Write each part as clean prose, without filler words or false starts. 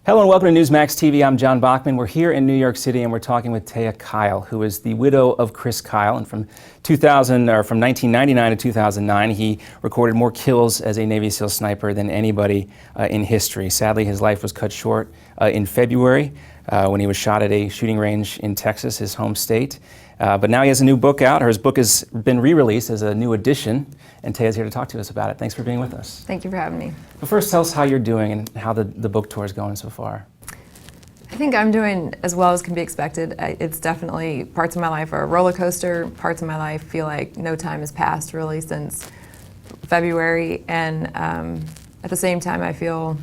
Hello and welcome to Newsmax TV. I'm John Bachman. We're here in New York City and we're talking with Taya Kyle, who is the widow of Chris Kyle. And from 1999 to 2009, he recorded more kills as a Navy SEAL sniper than anybody in history. Sadly, his life was cut short in February when he was shot at a shooting range in Texas, his home state. But now he has a new book out, or his book has been re-released as a new edition, and Taya's here to talk to us about it. Thanks for being with us. Thank you for having me. But first, tell us how you're doing and how the book tour is going so far. I think I'm doing as well as can be expected. It's definitely, parts of my life are a roller coaster. Parts of my life feel like no time has passed really since February. And at the same time, I feel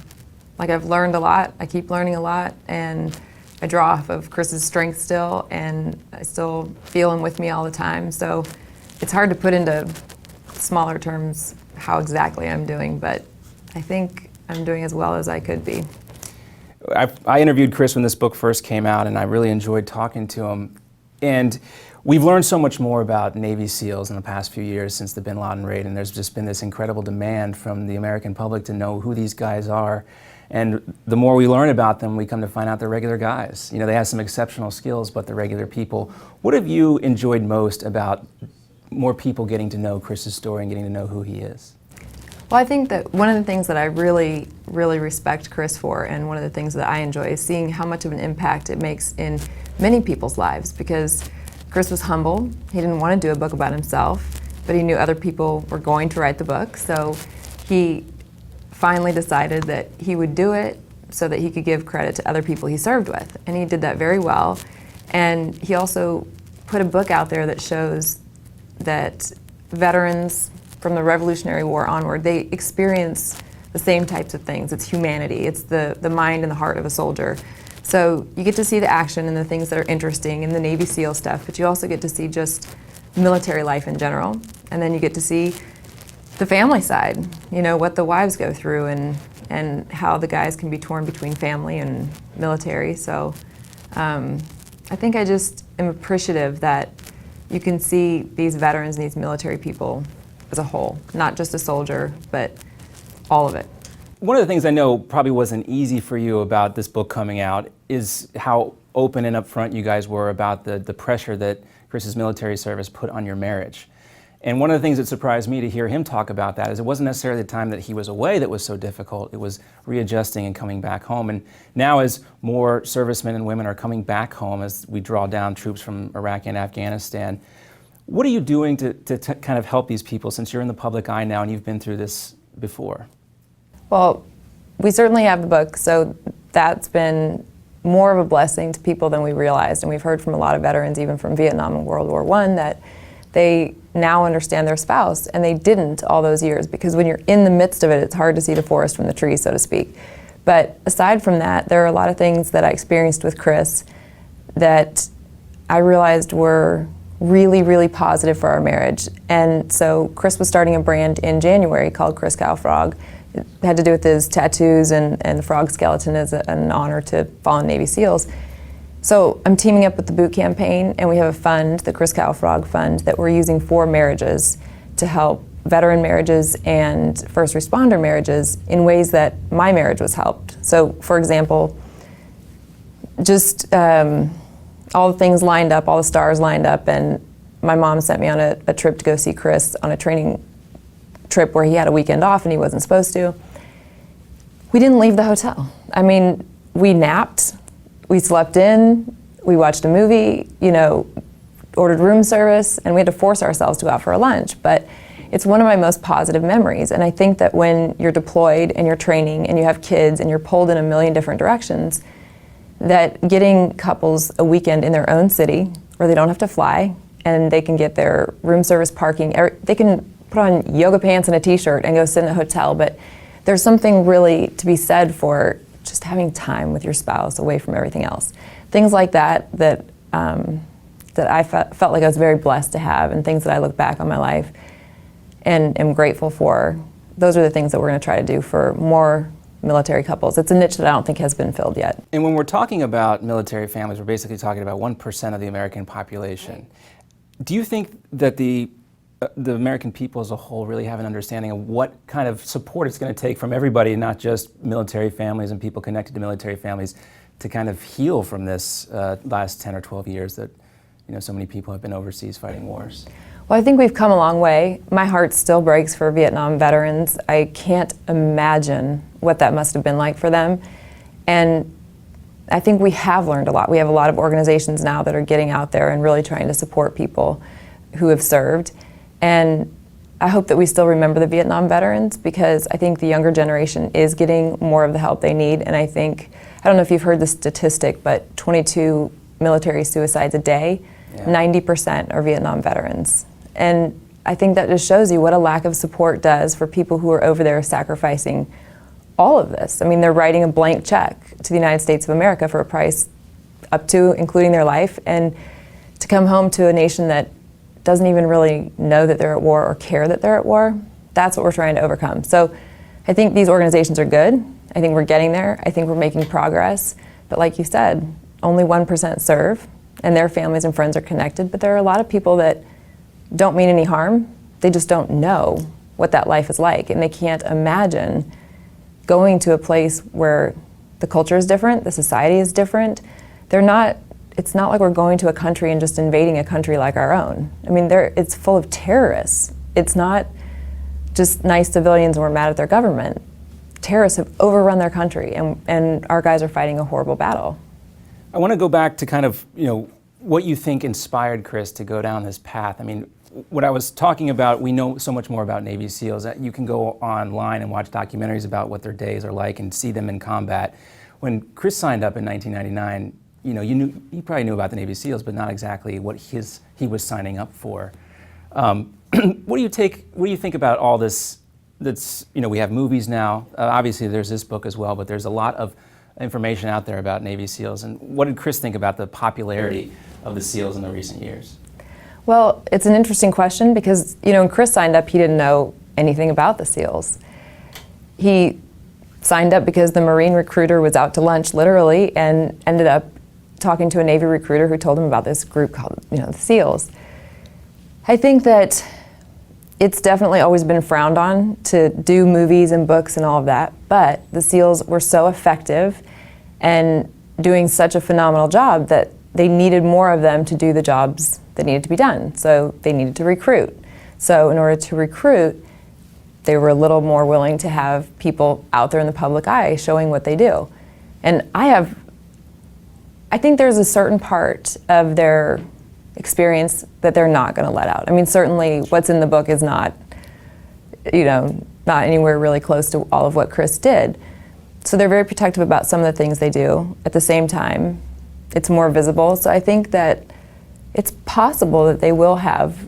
like I've learned a lot. I keep learning a lot, and I draw off of Chris's strength still, and I still feel him with me all the time. So it's hard to put into smaller terms how exactly I'm doing, but I think I'm doing as well as I could be. I interviewed Chris when this book first came out, and I really enjoyed talking to him. And we've learned so much more about Navy SEALs in the past few years since the bin Laden raid, and there's just been this incredible demand from the American public to know who these guys are. And the more we learn about them, we come to find out they're regular guys. You know, they have some exceptional skills, but they're regular people. What have you enjoyed most about more people getting to know Chris's story and getting to know who he is? Well, I think that one of the things that I really respect Chris for, and one of the things that I enjoy, is seeing how much of an impact it makes in many people's lives, because Chris was humble. He didn't want to do a book about himself, but he knew other people were going to write the book, so he finally decided that he would do it so that he could give credit to other people he served with, and he did that very well. And he also put a book out there that shows that veterans from the Revolutionary War onward, they experience the same types of things. It's humanity. It's the mind and the heart of a soldier. So you get to see the action and the things that are interesting in the Navy SEAL stuff, but you also get to see just military life in general. And then you get to see the family side, you know, what the wives go through and how the guys can be torn between family and military. So I think I just am appreciative that you can see these veterans and these military people as a whole, not just a soldier, but all of it. One of the things I know probably wasn't easy for you about this book coming out is how open and upfront you guys were about the pressure that Chris's military service put on your marriage. And one of the things that surprised me to hear him talk about that is it wasn't necessarily the time that he was away that was so difficult. It was readjusting and coming back home. And now as more servicemen and women are coming back home, as we draw down troops from Iraq and Afghanistan, what are you doing to kind of help these people, since you're in the public eye now and you've been through this before? Well, we certainly have the book, so that's been more of a blessing to people than we realized. And we've heard from a lot of veterans, even from Vietnam and World War I, that they now understand their spouse, and they didn't all those years, because when you're in the midst of it, it's hard to see the forest from the trees, so to speak. But aside from that, there are a lot of things that I experienced with Chris that I realized were really positive for our marriage. And so Chris was starting a brand in January called Chris Kyle Frog. It had to do with his tattoos, and the frog skeleton is an honor to fallen Navy SEALs. So I'm teaming up with the boot campaign, and we have a fund, the Chris Kyle Frog Fund, that we're using for marriages to help veteran marriages and first responder marriages in ways that my marriage was helped. So for example, just all the things lined up, all the stars lined up, and my mom sent me on a trip to go see Chris on a training trip where he had a weekend off and he wasn't supposed to. We didn't leave the hotel. I mean, we napped, we slept in, we watched a movie, you know, ordered room service, and we had to force ourselves to go out for a lunch. But it's one of my most positive memories. And I think that when you're deployed and you're training and you have kids and you're pulled in a million different directions, that getting couples a weekend in their own city where they don't have to fly and they can get their room service, parking, they can put on yoga pants and a t-shirt and go sit in a hotel. But there's something really to be said for just having time with your spouse away from everything else. Things like that I felt like I was very blessed to have, and things that I look back on my life and am grateful for. Those are the things that we're going to try to do for more military couples. It's a niche that I don't think has been filled yet. And when we're talking about military families, we're basically talking about 1% of the American population. Do you think that the the American people as a whole really have an understanding of what kind of support it's going to take from everybody, not just military families and people connected to military families, to kind of heal from this last 10 or 12 years that so many people have been overseas fighting wars? Well, I think we've come a long way. My heart still breaks for Vietnam veterans. I can't imagine what that must have been like for them. And I think we have learned a lot. We have a lot of organizations now that are getting out there and really trying to support people who have served. And I hope that we still remember the Vietnam veterans, because I think the younger generation is getting more of the help they need. And I don't know if you've heard the statistic, but 22 military suicides a day, 90% are Vietnam veterans. And I think that just shows you what a lack of support does for people who are over there sacrificing all of this. I mean, they're writing a blank check to the United States of America for a price up to, including their life, and to come home to a nation that doesn't even really know that they're at war or care that they're at war. That's what we're trying to overcome. So I think these organizations are good. I think we're getting there. I think we're making progress. But like you said, only 1% serve, and their families and friends are connected. But there are a lot of people that don't mean any harm. They just don't know what that life is like, and they can't imagine going to a place where the culture is different, the society is different. It's not like we're going to a country and just invading a country like our own. I mean, it's full of terrorists. It's not just nice civilians and we're mad at their government. Terrorists have overrun their country, and our guys are fighting a horrible battle. I want to go back to kind of, what you think inspired Chris to go down this path. I mean, what I was talking about, we know so much more about Navy SEALs that you can go online and watch documentaries about what their days are like and see them in combat. When Chris signed up in 1999, you probably knew about the Navy SEALs, but not exactly what he was signing up for. What do you think about all this? We have movies now. Obviously, there's this book as well, but there's a lot of information out there about Navy SEALs. And what did Chris think about the popularity of the SEALs in the recent years? Well, it's an interesting question because, when Chris signed up, he didn't know anything about the SEALs. He signed up because the Marine recruiter was out to lunch, literally, and ended up talking to a Navy recruiter who told him about this group called, the SEALs. I think that it's definitely always been frowned on to do movies and books and all of that, but the SEALs were so effective and doing such a phenomenal job that they needed more of them to do the jobs that needed to be done. So they needed to recruit. So in order to recruit, they were a little more willing to have people out there in the public eye showing what they do. And I think there's a certain part of their experience that they're not going to let out. I mean, certainly what's in the book is not anywhere really close to all of what Chris did. So they're very protective about some of the things they do. At the same time, it's more visible. So I think that it's possible that they will have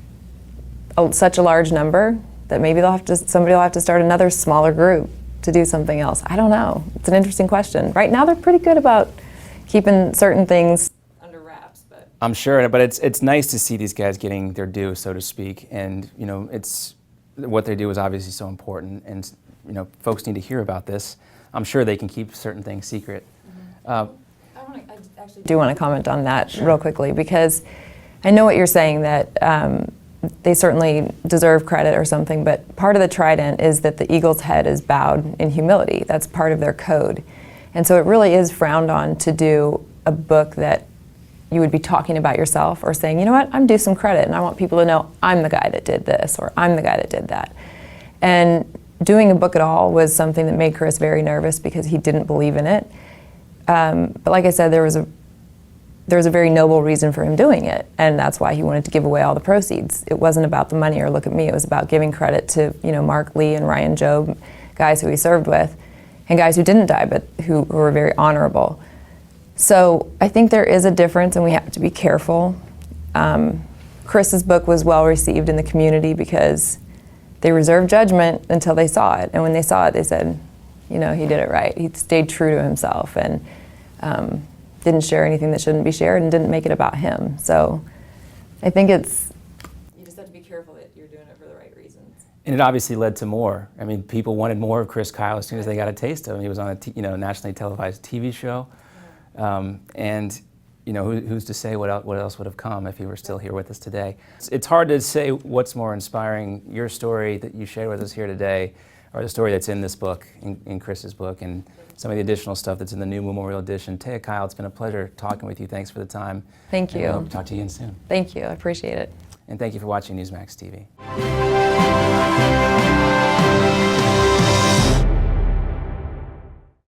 such a large number that maybe somebody will have to start another smaller group to do something else. I don't know. It's an interesting question. Right now, they're pretty good about keeping certain things under wraps. But I'm sure, but it's nice to see these guys getting their due, so to speak. And it's what they do is obviously so important, and folks need to hear about this. I'm sure they can keep certain things secret. I actually do want to comment on that real quickly, because I know what you're saying, that they certainly deserve credit or something, but part of the trident is that the eagle's head is bowed in humility. That's part of their code. And so it really is frowned on to do a book that you would be talking about yourself or saying, you know what, I'm due some credit and I want people to know I'm the guy that did this or I'm the guy that did that. And doing a book at all was something that made Chris very nervous because he didn't believe in it. But like I said, there was a very noble reason for him doing it, and that's why he wanted to give away all the proceeds. It wasn't about the money or look at me. It was about giving credit to Mark Lee and Ryan Job, guys who he served with, and guys who didn't die but who were very honorable. So I think there is a difference, and we have to be careful. Chris's book was well received in the community because they reserved judgment until they saw it, and when they saw it, they said, he did it right. He stayed true to himself and didn't share anything that shouldn't be shared and didn't make it about him. So I think you just have to be careful that you're doing it for the right reasons. And it obviously led to more. I mean, people wanted more of Chris Kyle as soon as they got a taste of him. He was on a nationally televised TV show. And you know, who's to say what else would have come if he were still here with us today. It's hard to say what's more inspiring, your story that you shared with us here today, or the story that's in this book, in Chris's book, and some of the additional stuff that's in the new Memorial Edition. Taya, Kyle, it's been a pleasure talking with you. Thanks for the time. Thank you. And I hope to talk to you again soon. Thank you. I appreciate it. And thank you for watching Newsmax TV.